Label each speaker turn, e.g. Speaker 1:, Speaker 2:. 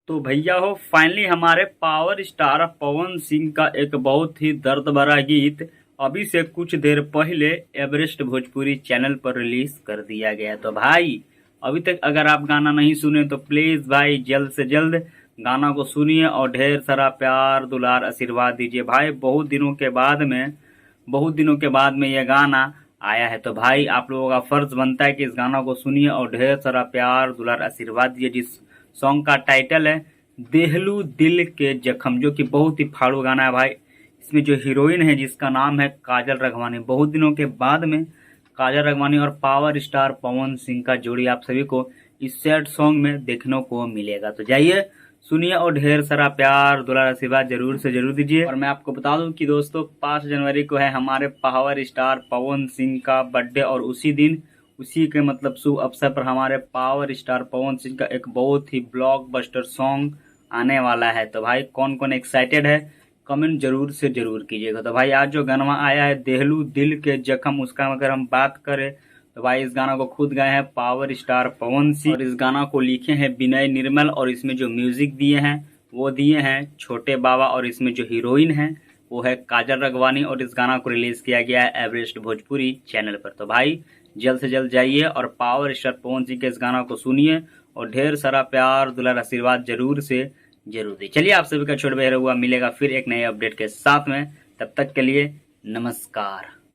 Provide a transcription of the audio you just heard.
Speaker 1: तो भैया हो फाइनली हमारे पावर स्टार पवन सिंह का एक बहुत ही दर्द भरा गीत अभी से कुछ देर पहले एवरेस्ट भोजपुरी चैनल पर रिलीज कर दिया गया। तो भाई अभी तक अगर आप गाना नहीं सुने तो प्लीज भाई जल्द से जल्द गाना को सुनिए और ढेर सारा प्यार दुलार आशीर्वाद दीजिए। भाई बहुत दिनों के बाद में यह गाना आया है। तो भाई आप लोगों का फर्ज बनता है कि इस गाना को सुनिए और ढेर सारा प्यार दुलार आशीर्वाद दीजिए। जिस सॉन्ग का टाइटल है देहलू दिल के जख्म, जो कि बहुत ही फाड़ू गाना है भाई। इसमें जो हीरोइन है जिसका नाम है काजल राघवानी, बहुत दिनों के बाद में काजल राघवानी और पावर स्टार पवन सिंह का जोड़ी आप सभी को इस सैड सॉन्ग में देखने को मिलेगा। तो जाइए सुनिए और ढेर सारा प्यार दुलार आशीर्वाद जरूर से जरूर दीजिए। और मैं आपको बता दूं कि दोस्तों 5 जनवरी को है हमारे पावर स्टार पवन सिंह का बर्थडे और उसी दिन उसी के मतलब शुभ अवसर पर हमारे पावर स्टार पवन सिंह का एक बहुत ही ब्लॉकबस्टर सॉन्ग आने वाला है। तो भाई कौन कौन एक्साइटेड है कमेंट जरूर से जरूर कीजिएगा। तो भाई आज जो गाना आया है देहलू दिल के जख्म, उसका अगर हम बात करें तो भाई इस गाना को खुद गाए हैं पावर स्टार पवन सिंह और इस गाना को लिखे हैं विनय निर्मल और इसमें जो म्यूजिक दिए हैं वो दिए हैं छोटे बाबा और इसमें जो हीरोइन है वो है काजल राघवानी और इस गाना को रिलीज किया गया है एवरेस्ट भोजपुरी चैनल पर। तो भाई जल्द से जल्द जाइए और पावर स्टार पवन सिंह के इस गाना को सुनिए और ढेर सारा प्यार दुलार आशीर्वाद जरूर से जरूर दी। चलिए आप सभी का छोड़ हुआ मिलेगा फिर एक नए अपडेट के साथ में, तब तक के लिए नमस्कार।